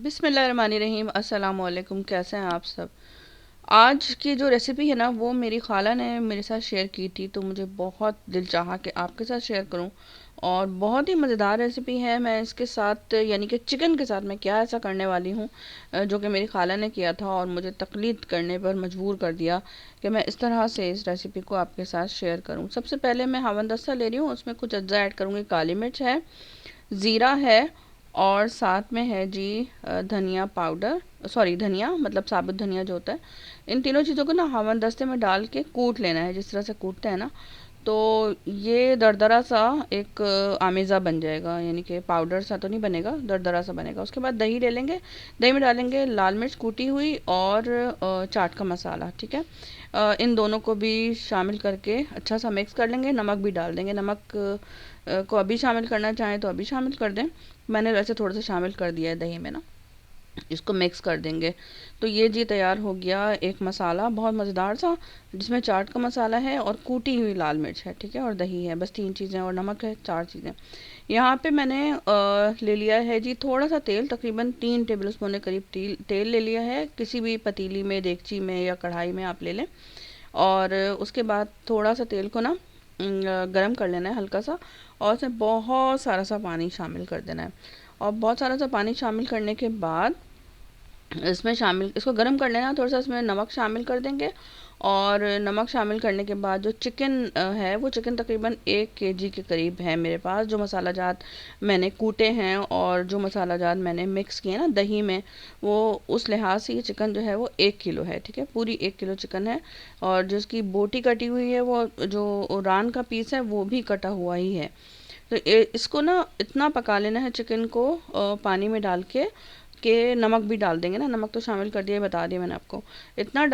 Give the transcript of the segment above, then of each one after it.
बिस्मिल्लाहिर्रहमानिर्रहीम। अस्सलाम वालेकुम। कैसे हैं आप सब? आज की जो रेसिपी है ना, वो मेरी खाला ने मेरे साथ शेयर की थी, तो मुझे बहुत दिल चाहा कि आपके साथ शेयर करूं। और बहुत ही मज़ेदार रेसिपी है। मैं इसके साथ यानी कि चिकन के साथ मैं क्या ऐसा करने वाली हूँ जो कि मेरी खाला ने किया था और मुझे तकलीद करने पर मजबूर कर दिया कि मैं इस तरह से इस रेसिपी को आपके साथ शेयर करूँ। सबसे पहले मैं हवन दस्ता ले रही हूँ, उसमें कुछ अज्जा ऐड करूँगी। काली मिर्च है, ज़ीरा है, और साथ में है जी धनिया पाउडर, सॉरी धनिया मतलब साबुत धनिया जो होता है। इन तीनों चीज़ों को ना हवन दस्ते में डाल के कूट लेना है, जिस तरह से कूटते हैं ना, तो ये दरदरा सा एक आमेज़ा बन जाएगा। यानी कि पाउडर सा तो नहीं बनेगा, दरदरा सा बनेगा। उसके बाद दही ले लेंगे, दही में डालेंगे लाल मिर्च कूटी हुई और चाट का मसाला। ठीक है, इन दोनों को भी शामिल करके अच्छा सा मिक्स कर लेंगे। नमक भी डाल देंगे, नमक को अभी शामिल करना चाहें तो अभी शामिल कर दें। मैंने वैसे थोड़ा सा शामिल कर दिया है दही में ना। इसको मिक्स कर देंगे। तो ये जी तैयार हो गया एक मसाला बहुत मज़ेदार सा, जिसमें चाट का मसाला है और कूटी हुई लाल मिर्च है, ठीक है, और दही है। बस 3 चीज़ें और नमक है, 4 चीज़ें। यहाँ पे मैंने ले लिया है जी थोड़ा सा तेल, तकरीबन 3 टेबल स्पून के करीब तेल ले लिया है। किसी भी पतीली में, देगची में या कढ़ाई में आप ले लें। और उसके बाद थोड़ा सा तेल को ना गरम कर लेना है हल्का सा, और उसमें बहुत सारा सा पानी शामिल कर देना है। और बहुत सारा सा पानी शामिल करने के बाद इसमें शामिल इसको गर्म कर लेना। थोड़ा सा इसमें नमक शामिल कर देंगे, और नमक शामिल करने के बाद जो चिकन है, वो चिकन तकरीबन 1 kg के करीब है मेरे पास। जो मसाला जात मैंने कूटे हैं और जो मसाला जात मैंने मिक्स किए ना दही में, वो उस लिहाज से ये चिकन जो है वो 1 किलो है। ठीक है, पूरी 1 किलो चिकन है। और जो इसकी बोटी कटी हुई है, वो जो रान का पीस है वो भी कटा हुआ ही है। तो इसको ना इतना पका लेना है चिकन को पानी में डाल के नमक भी डाल देंगे ना, नमक तो शामिल कर दिया, बता दिया मैंने आपको। इतना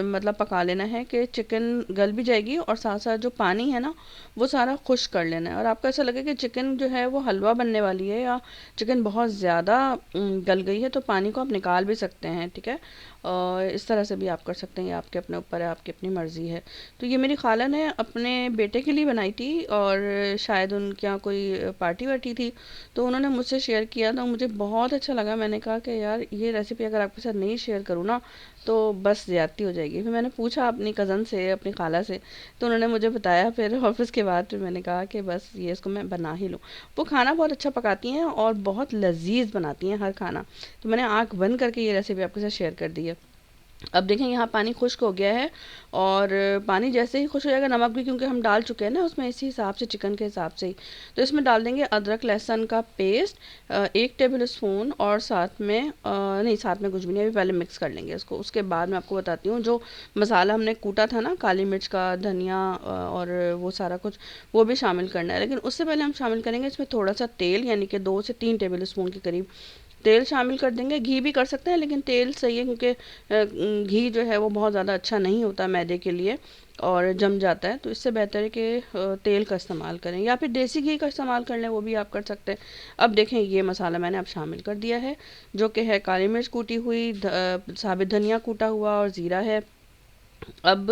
मतलब पका लेना है कि चिकन गल भी जाएगी और साथ साथ जो पानी है ना, वो सारा खुश्क कर लेना है। और आपको ऐसा लगे कि चिकन जो है वो हलवा बनने वाली है या चिकन बहुत ज़्यादा गल गई है, तो पानी को आप निकाल भी सकते हैं। ठीक है, और इस तरह से भी आप कर सकते हैं, ये आपके अपने ऊपर है, आपकी अपनी मर्ज़ी है। तो ये मेरी खाला ने अपने बेटे के लिए बनाई थी, और शायद उनके यहाँ कोई पार्टी वार्टी थी, तो उन्होंने मुझसे शेयर किया, तो मुझे बहुत अच्छा लगा। मैंने कहा कि यार ये रेसिपी अगर आपके साथ नहीं शेयर करूँ ना, तो बस ज़्यादती हो जाएगी। फिर मैंने पूछा अपनी कज़न से, अपनी खाला से, तो उन्होंने मुझे बताया फिर। और फिर उसके बाद फिर मैंने कहा कि बस ये इसको मैं बना ही लूँ। वो खाना बहुत अच्छा पकाती हैं और बहुत लजीज बनाती हैं हर खाना। तो मैंने आँख बंद करके ये रेसिपी आपके साथ शेयर कर दी है। अब देखें यहाँ पानी खुश्क हो गया है, और पानी जैसे ही खुश्क हो जाएगा, नमक भी क्योंकि हम डाल चुके हैं ना उसमें, इसी हिसाब से चिकन के हिसाब से ही, तो इसमें डाल देंगे अदरक लहसुन का पेस्ट 1 टेबल स्पून। और साथ में नहीं, साथ में कुछ भी नहीं, अभी पहले मिक्स कर लेंगे इसको। उसके बाद मैं आपको बताती हूँ जो मसाला हमने कूटा था ना, काली मिर्च का, धनिया और वो सारा कुछ, वो भी शामिल करना है। लेकिन उससे पहले हम शामिल करेंगे इसमें थोड़ा सा तेल, यानी कि 2 से 3 टेबल स्पून के करीब तेल शामिल कर देंगे। घी भी कर सकते हैं, लेकिन तेल सही है, क्योंकि घी जो है वो बहुत ज़्यादा अच्छा नहीं होता मैदे के लिए और जम जाता है। तो इससे बेहतर है कि तेल का इस्तेमाल करें, या फिर देसी घी का इस्तेमाल कर लें, वो भी आप कर सकते हैं। अब देखें ये मसाला मैंने अब शामिल कर दिया है, जो कि है काली मिर्च कूटी हुई, साबित धनिया कूटा हुआ और ज़ीरा है। अब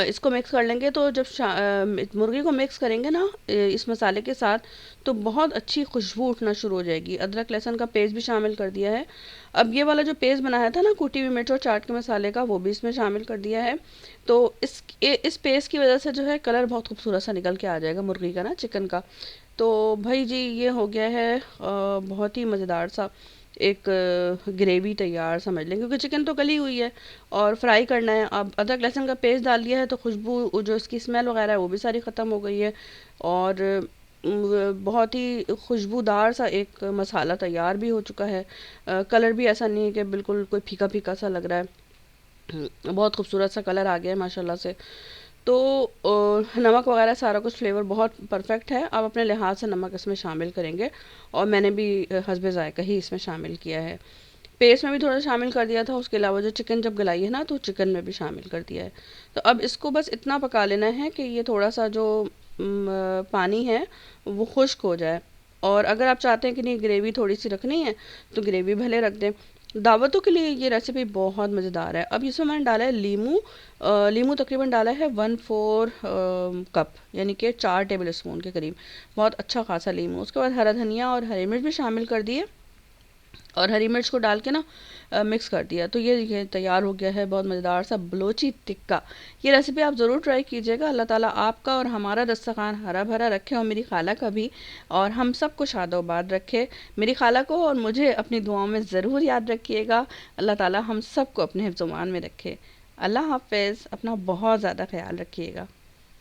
इसको मिक्स कर लेंगे। तो जब मुर्गी को मिक्स करेंगे ना इस मसाले के साथ, तो बहुत अच्छी खुशबू उठना शुरू हो जाएगी। अदरक लहसुन का पेस्ट भी शामिल कर दिया है। अब ये वाला जो पेस्ट बनाया था ना कूटी हुई मिर्च और चाट के मसाले का, वो भी इसमें शामिल कर दिया है। तो इस पेस्ट की वजह से जो है कलर बहुत खूबसूरत सा निकल के आ जाएगा मुर्गी का ना, चिकन का। तो भाई जी ये हो गया है बहुत ही मज़ेदार सा एक ग्रेवी तैयार समझ लें, क्योंकि चिकन तो गली हुई है और फ्राई करना है। अब अदरक लहसुन का पेस्ट डाल दिया है, तो खुशबू जो इसकी स्मेल वगैरह है वो भी सारी ख़त्म हो गई है। और बहुत ही खुशबूदार सा एक मसाला तैयार भी हो चुका है। कलर भी ऐसा नहीं है कि बिल्कुल कोई फीका फीका सा लग रहा है। बहुत खूबसूरत सा कलर आ गया है माशाल्लाह से। तो नमक वगैरह सारा कुछ फ्लेवर बहुत परफेक्ट है। अब अपने लिहाज से नमक इसमें शामिल करेंगे, और मैंने भी हस्बे ज़ायक़ा ही इसमें शामिल किया है। पेस्ट में भी थोड़ा शामिल कर दिया था, उसके अलावा जो चिकन जब गलाई है ना, तो चिकन में भी शामिल कर दिया है। तो अब इसको बस इतना पका लेना है कि ये थोड़ा सा जो पानी है वो खुश्क हो जाए। और अगर आप चाहते हैं कि नहीं ग्रेवी थोड़ी सी रखनी है, तो ग्रेवी भले रख दें। दावतों के लिए ये रेसिपी बहुत मज़ेदार है। अब इसमें मैंने डाला है लीमू। लीमू तकरीबन डाला है 1/4 कप, यानी कि 4 टेबल स्पून के करीब। बहुत अच्छा खासा लीमू। उसके बाद हरा धनिया और हरी मिर्च भी शामिल कर दिए। और हरी मिर्च को डाल के ना मिक्स कर दिया। तो ये देखिए तैयार हो गया है बहुत मज़ेदार सा बलोची टिक्का। ये रेसिपी आप ज़रूर ट्राई कीजिएगा। अल्लाह ताला आपका और हमारा दस्तरखान हरा भरा रखे और मेरी खाला का भी, और हम सबको शादोबाद रखे। मेरी खाला को और मुझे अपनी दुआओं में ज़रूर याद रखिएगा। अल्लाह ताला हम सबको अपने हिफ्ज़-ओ-मान में रखे। अल्लाह हाफ़िज़। अपना बहुत ज़्यादा ख़्याल रखिएगा।